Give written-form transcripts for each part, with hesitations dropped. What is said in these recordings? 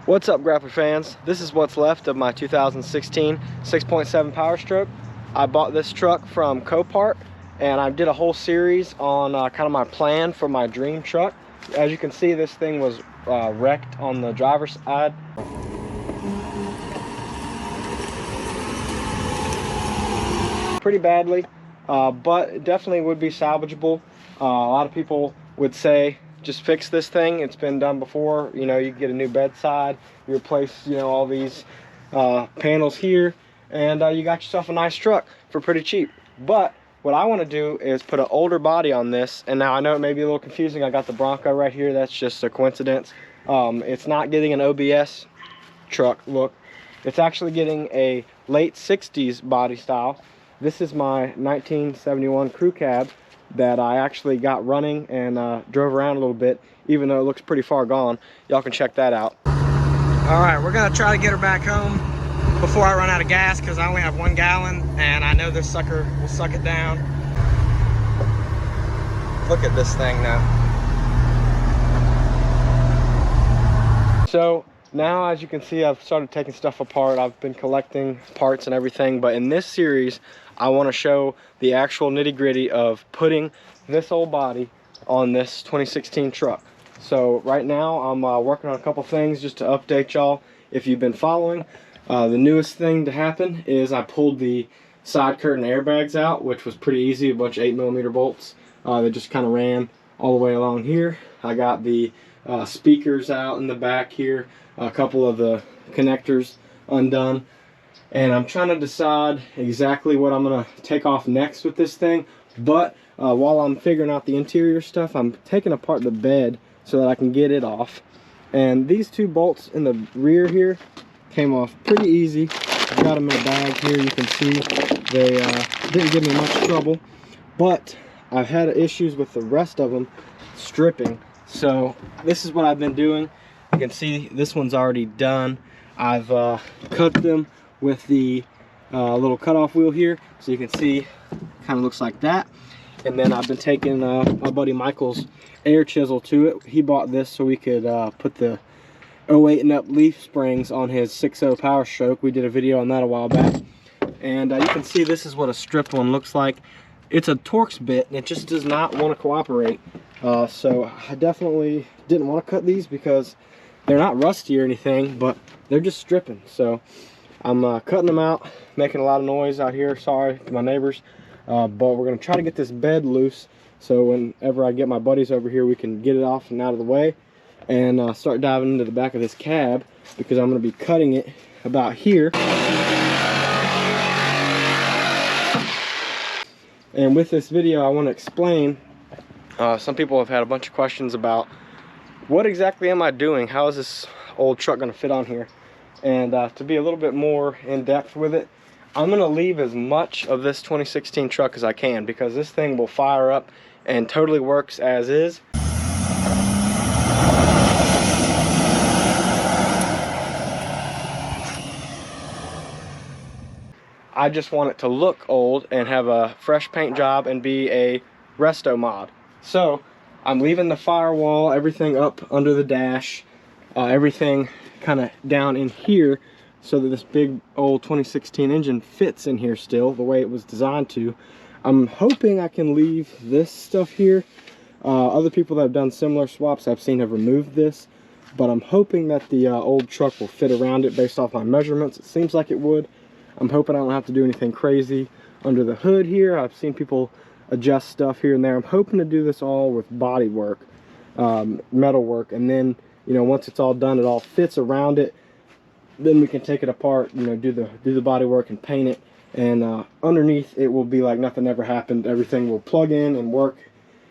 What's up, Grapper fans? This is what's left of my 2016 6.7 Powerstroke. I bought this truck from Copart, and I did a whole series on kind of my plan for my dream truck. As you can see, this thing was wrecked on the driver's side. Pretty badly, but it definitely would be salvageable. A lot of people would say, just fix this thing. It's been done before. You know, you get a new bedside, you replace, you know, all these panels here, and you got yourself a nice truck for pretty cheap. But what I want to do is put an older body on this. And now I know it may be a little confusing. I got the Bronco right here. That's just a coincidence. It's not getting an OBS truck look. It's actually getting a late 60s body style. This is my 1971 crew cab that I actually got running and drove around a little bit, even though it looks pretty far gone. Y'all can check that out. All right, we're gonna try to get her back home before I run out of gas, because I only have 1 gallon and I know this sucker will suck it down. Look at this thing now. So now, as you can see, I've started taking stuff apart. I've been collecting parts and everything, but in this series I want to show the actual nitty-gritty of putting this old body on this 2016 truck. So right now I'm working on a couple things just to update y'all if you've been following. The newest thing to happen is I pulled the side curtain airbags out, which was pretty easy. A bunch of 8mm bolts. They just kind of ran all the way along here. I got the speakers out in the back here, a couple of the connectors undone, and I'm trying to decide exactly what I'm gonna take off next with this thing. But while I'm figuring out the interior stuff, I'm taking apart the bed so that I can get it off. And these 2 bolts in the rear here came off pretty easy. I've got them in a bag here. You can see they didn't give me much trouble, but I've had issues with the rest of them stripping. So this is what I've been doing. You can see this one's already done. I've cut them with the little cutoff wheel here, so you can see kind of looks like that. And then I've been taking my buddy Michael's air chisel to it. He bought this so we could put the 08 and up leaf springs on his 6.0 Powerstroke. We did a video on that a while back, and you can see this is what a stripped one looks like. It's a Torx bit and it just does not want to cooperate. So I definitely didn't want to cut these because they're not rusty or anything, but they're just stripping. So I'm cutting them out, making a lot of noise out here. Sorry to my neighbors, but we're going to try to get this bed loose, so whenever I get my buddies over here, we can get it off and out of the way, and start diving into the back of this cab, because I'm going to be cutting it about here. And with this video, I want to explain, some people have had a bunch of questions about what exactly am I doing? How is this old truck going to fit on here? And to be a little bit more in depth with it, I'm going to leave as much of this 2016 truck as I can, because this thing will fire up and totally works as is. I just want it to look old and have a fresh paint job and be a resto mod. So I'm leaving the firewall, everything up under the dash, everything kind of down in here, so that this big old 2016 engine fits in here still the way it was designed to. I'm hoping I can leave this stuff here. Other people that have done similar swaps I've seen have removed this, but I'm hoping that the old truck will fit around it based off my measurements. It seems like it would. I'm hoping I don't have to do anything crazy under the hood here. I've seen people adjust stuff here and there. I'm hoping to do this all with body work, metal work, and then, you know, once it's all done, it all fits around it, then we can take it apart, you know, do the body work and paint it, and underneath it will be like nothing ever happened. Everything will plug in and work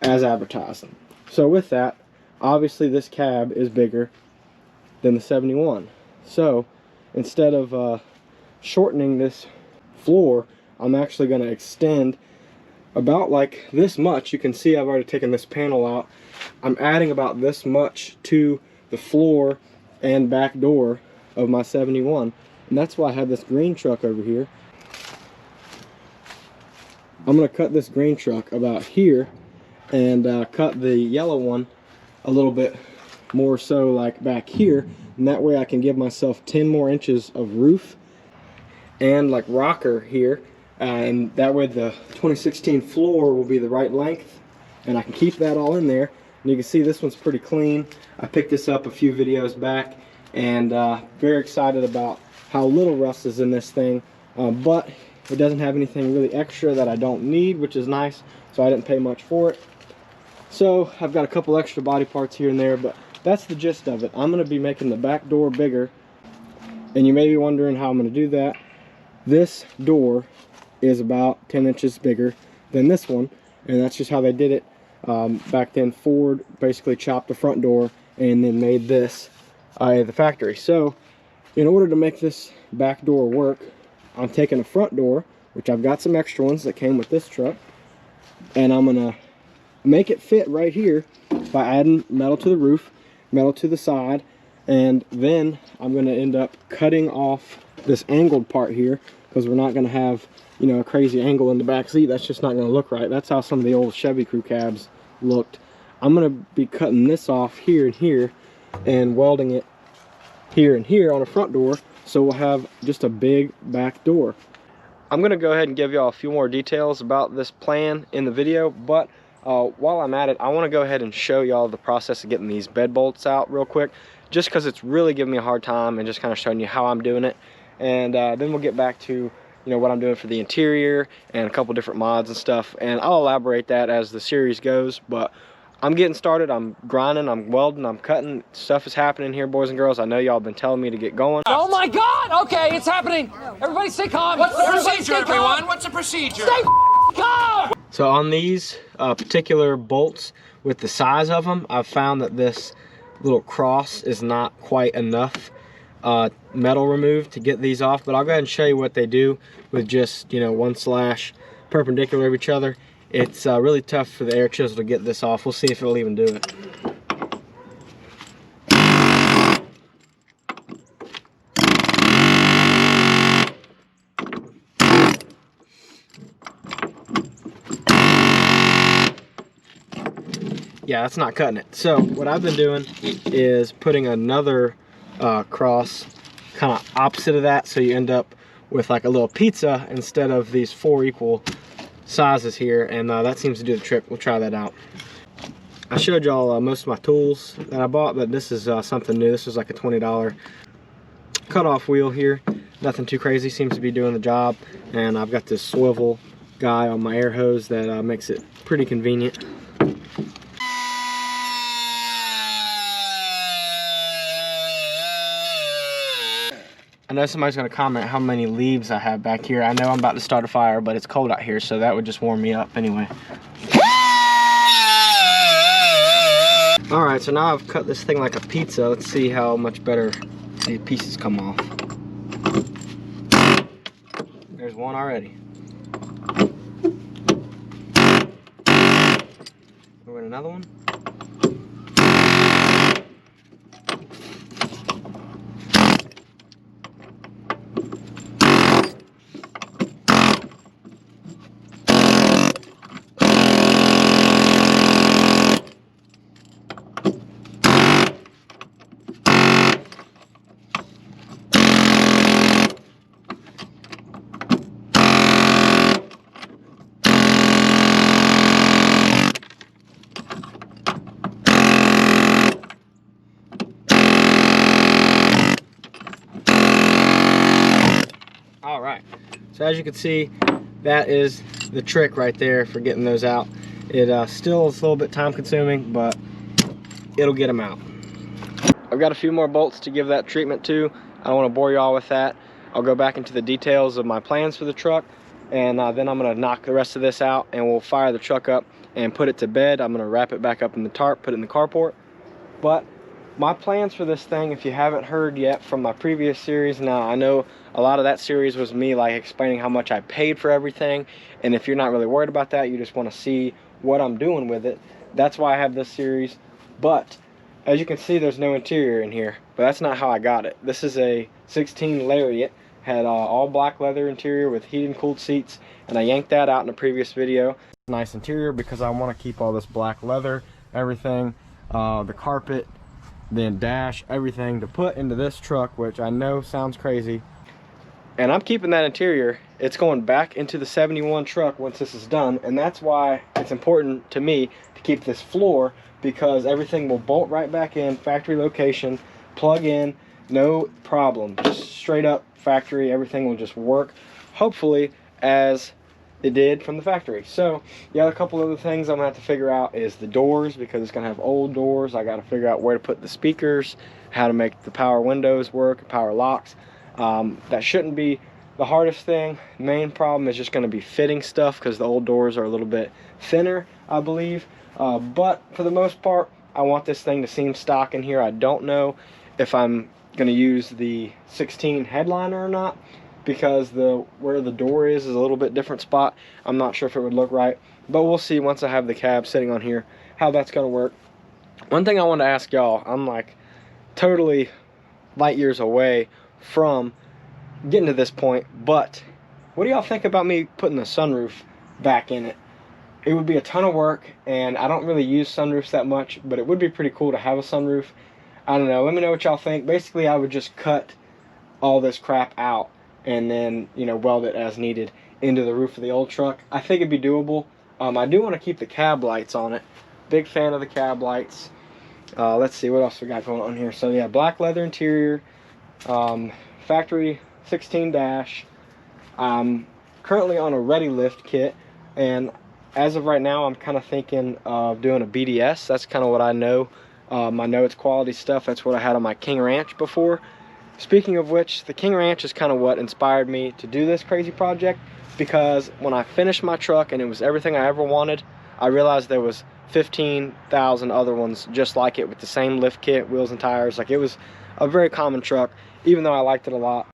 as advertised. So with that, obviously this cab is bigger than the 71, so instead of shortening this floor, I'm actually going to extend about like this much. You can see I've already taken this panel out. I'm adding about this much to the floor and back door of my 71, and that's why I have this green truck over here. I'm going to cut this green truck about here and cut the yellow one a little bit more so like back here. and that way I can give myself 10 more inches of roof and like rocker here, and that way the 2016 floor will be the right length, and I can keep that all in there. And you can see this one's pretty clean. I picked this up a few videos back, and very excited about how little rust is in this thing, but it doesn't have anything really extra that I don't need, which is nice, so I didn't pay much for it. So I've got a couple extra body parts here and there, but that's the gist of it. I'm going to be making the back door bigger, and you may be wondering how I'm going to do that. This door is about 10 inches bigger than this one, and that's just how they did it. Back then, Ford basically chopped the front door and then made this at the factory. So in order to make this back door work, I'm taking the front door, which I've got some extra ones that came with this truck, and I'm going to make it fit right here by adding metal to the roof, metal to the side, and then I'm going to end up cutting off this angled part here, because we're not going to have, you know, a crazy angle in the back seat. That's just not going to look right. That's how some of the old Chevy crew cabs looked. I'm going to be cutting this off here and here and welding it here and here on the front door, so we'll have just a big back door. I'm going to go ahead and give y'all a few more details about this plan in the video, but while I'm at it, I want to go ahead and show y'all the process of getting these bed bolts out real quick, just because it's really giving me a hard time, and just kind of showing you how I'm doing it. And then we'll get back to, you know, what I'm doing for the interior and a couple different mods and stuff, and I'll elaborate that as the series goes. But I'm getting started. I'm grinding, I'm welding, I'm cutting. Stuff is happening here, boys and girls. I know y'all been telling me to get going. Oh my God! Okay, it's happening. Everybody stay calm. What's the procedure, everyone? What's the procedure? Stay calm! So on these particular bolts, with the size of them, I've found that this little cross is not quite enough metal removed to get these off, but I'll go ahead and show you what they do with just, you know, one slash perpendicular of each other. It's really tough for the air chisel to get this off. We'll see if it'll even do it. Yeah, that's not cutting it. So what I've been doing is putting another cross kind of opposite of that, so you end up with like a little pizza instead of these 4 equal sizes here, and that seems to do the trick. We'll try that out. I showed y'all most of my tools that I bought, but this is something new. This was like a $20 cutoff wheel here. Nothing too crazy, seems to be doing the job. And I've got this swivel guy on my air hose that makes it pretty convenient. I know somebody's going to comment how many leaves I have back here. I know I'm about to start a fire, but it's cold out here, so that would just warm me up anyway. Alright, so now I've cut this thing like a pizza. Let's see how much better the pieces come off. There's one already. We're in another one. Alright, so as you can see, that is the trick right there for getting those out. It still is a little bit time consuming, but it'll get them out. I've got a few more bolts to give that treatment to. I don't want to bore you all with that. I'll go back into the details of my plans for the truck, and then I'm going to knock the rest of this out, and we'll fire the truck up and put it to bed. I'm going to wrap it back up in the tarp, put it in the carport. But my plans for this thing, if you haven't heard yet from my previous series, now I know a lot of that series was me like explaining how much I paid for everything, and if you're not really worried about that, you just want to see what I'm doing with it, that's why I have this series. But as you can see, there's no interior in here, but that's not how I got it. This is a 16 Lariat, had all black leather interior with heated and cooled seats, and I yanked that out in a previous video. Nice interior because I want to keep all this black leather, everything, the carpet, then dash, everything to put into this truck, which I know sounds crazy. And I'm keeping that interior. It's going back into the 71 truck once this is done, and that's why it's important to me to keep this floor, because everything will bolt right back in, factory location, plug in, no problem. Just straight up factory, everything will just work, hopefully, as it did from the factory. So yeah, a couple other things I'm gonna have to figure out is the doors, because it's gonna have old doors. I gotta figure out where to put the speakers, how to make the power windows work, power locks. That shouldn't be the hardest thing. Main problem is just gonna be fitting stuff, because the old doors are a little bit thinner, I believe. But for the most part, I want this thing to seem stock in here. I don't know if I'm gonna use the 16 headliner or not, because where the door is a little bit different spot. I'm not sure if it would look right, but we'll see once I have the cab sitting on here how that's gonna work. One thing I want to ask y'all, I'm like totally light years away from getting to this point, but what do y'all think about me putting the sunroof back in it? It would be a ton of work, and I don't really use sunroofs that much, but it would be pretty cool to have a sunroof. I don't know, let me know what y'all think. Basically, I would just cut all this crap out and then, you know, weld it as needed into the roof of the old truck. I think it'd be doable. I do want to keep the cab lights on it. Big fan of the cab lights. Let's see what else we got going on here. So yeah, black leather interior, factory 16 dash. I'm currently on a ready lift kit, and as of right now, I'm kind of thinking of doing a BDS. That's kind of what I know. I know it's quality stuff. That's what I had on my King Ranch before. Speaking of which, the King Ranch is kind of what inspired me to do this crazy project, because when I finished my truck and it was everything I ever wanted, I realized there was 15,000 other ones just like it with the same lift kit, wheels and tires. Like, it was a very common truck, even though I liked it a lot.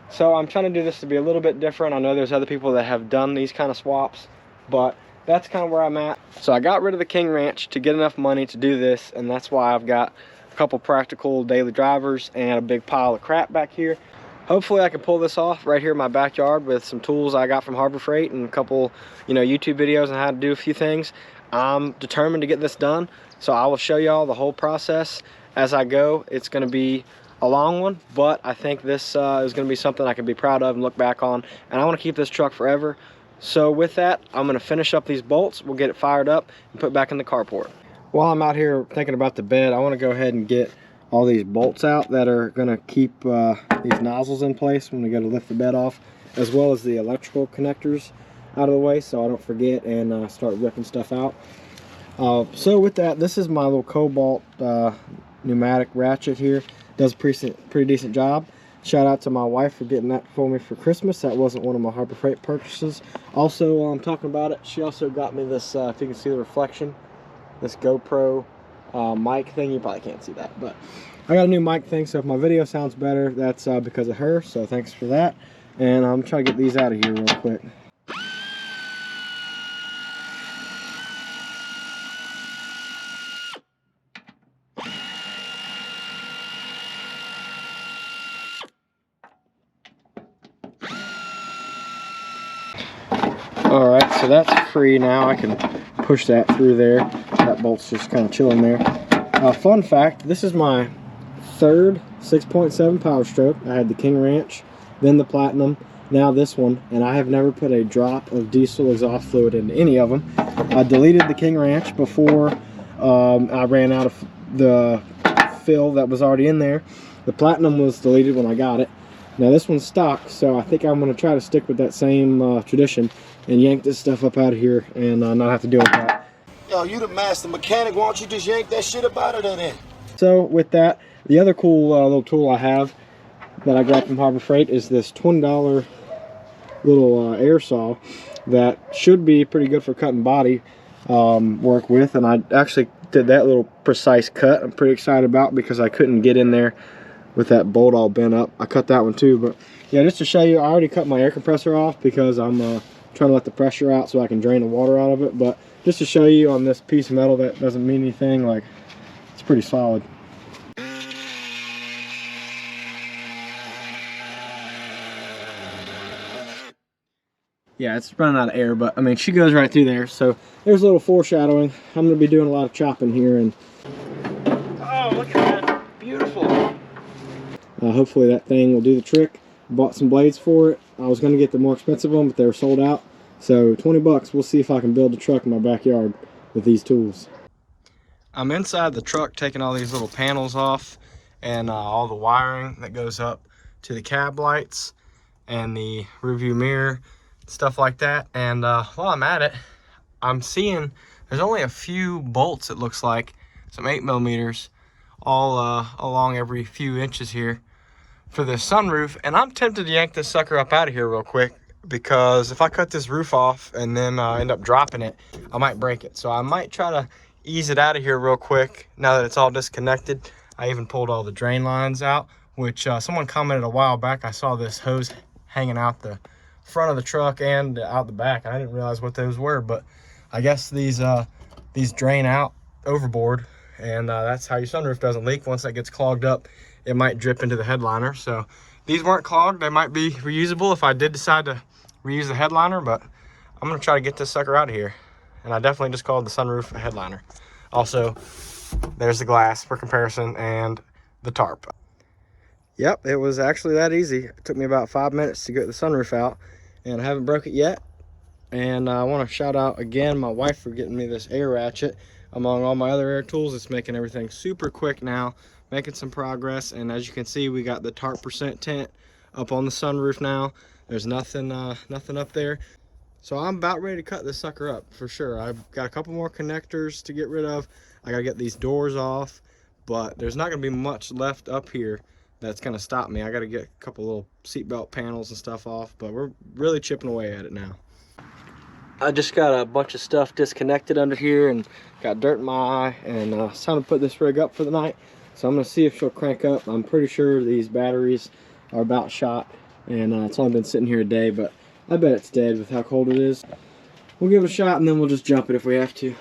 So I'm trying to do this to be a little bit different. I know there's other people that have done these kind of swaps, but that's kind of where I'm at. So I got rid of the King Ranch to get enough money to do this, and that's why I've got a couple practical daily drivers and a big pile of crap back here. Hopefully I can pull this off right here in my backyard with some tools I got from Harbor Freight and a couple, you know, YouTube videos on how to do a few things. I'm determined to get this done, so I will show y'all the whole process as I go. It's going to be a long one, but I think this is going to be something I can be proud of and look back on, and I want to keep this truck forever. So with that, I'm going to finish up these bolts. We'll get it fired up and put back in the carport. While I'm out here thinking about the bed, I want to go ahead and get all these bolts out that are going to keep these nozzles in place when we go to lift the bed off, as well as the electrical connectors out of the way so I don't forget and start ripping stuff out. So with that, this is my little Cobalt pneumatic ratchet here. Does a pretty decent job. Shout out to my wife for getting that for me for Christmas. That wasn't one of my Harbor Freight purchases. Also, while I'm talking about it, she also got me this, if you can see the reflection, this GoPro mic thing. You probably can't see that, but I got a new mic thing, so if my video sounds better, that's because of her, so thanks for that. And I'm trying to get these out of here real quick. Alright, so that's free now. I can push that through there. That bolt's just kind of chilling there. Fun fact, this is my third 6.7 Powerstroke. I had the King Ranch, then the Platinum, now this one, and I have never put a drop of diesel exhaust fluid into any of them. I deleted the King Ranch before I ran out of the fill that was already in there. The Platinum was deleted when I got it. Now this one's stock, so I think I'm going to try to stick with that same tradition and yank this stuff up out of here and not have to deal with that. Yo, you the master mechanic, why don't you just yank that shit up out of there then? So with that, the other cool little tool I have that I got from Harbor Freight is this $20 little air saw that should be pretty good for cutting body work with, and I actually did that little precise cut. I'm pretty excited about because I couldn't get in there with that bolt all bent up. I cut that one too, but yeah, just to show you, I already cut my air compressor off because I'm trying to let the pressure out so I can drain the water out of it. But just to show you on this piece of metal that doesn't mean anything, like, it's pretty solid. Yeah, it's running out of air, but I mean, she goes right through there. So there's a little foreshadowing. I'm going to be doing a lot of chopping here, and oh, look at that, beautiful. Hopefully that thing will do the trick. Bought some blades for it. I was going to get the more expensive one, but they were sold out. So 20 bucks. We'll see if I can build a truck in my backyard with these tools. I'm inside the truck taking all these little panels off and all the wiring that goes up to the cab lights and the rearview mirror, stuff like that. And while I'm at it, I'm seeing there's only a few bolts, it looks like, some 8mm, all along every few inches here for this sunroof. And I'm tempted to yank this sucker up out of here real quick, because if I cut this roof off and then end up dropping it, I might break it. So I might try to ease it out of here real quick now that it's all disconnected. I even pulled all the drain lines out, which someone commented a while back. I saw this hose hanging out the front of the truck and out the back. I didn't realize what those were, but I guess these drain out overboard, and that's how your sunroof doesn't leak. Once that gets clogged up, it might drip into the headliner. So these weren't clogged. They might be reusable if I did decide to reuse the headliner, but I'm gonna try to get this sucker out of here. And I definitely just called the sunroof a headliner. Also, there's the glass for comparison and the tarp. Yep, it was actually that easy. It took me about 5 minutes to get the sunroof out, and I haven't broke it yet. And I want to shout out again my wife for getting me this air ratchet. Among all my other air tools, it's making everything super quick now, making some progress. And as you can see, we got the tarp % tent up on the sunroof now. There's nothing up there. So I'm about ready to cut this sucker up for sure. I've got a couple more connectors to get rid of. I gotta get these doors off, but there's not gonna be much left up here that's gonna stop me. I gotta get a couple little seatbelt panels and stuff off, but we're really chipping away at it now. I just got a bunch of stuff disconnected under here and got dirt in my eye, and it's time to put this rig up for the night. So I'm gonna see if she'll crank up. I'm pretty sure these batteries are about shot, and it's only been sitting here a day, but I bet it's dead with how cold it is. We'll give it a shot and then we'll just jump it if we have to.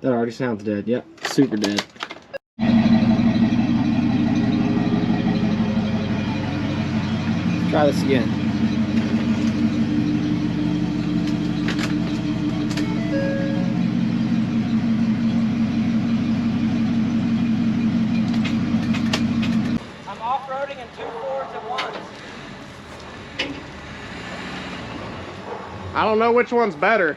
That already sounds dead. Yep, super dead. Try this again. I'm off-roading in 2 forwards at once. I don't know which one's better.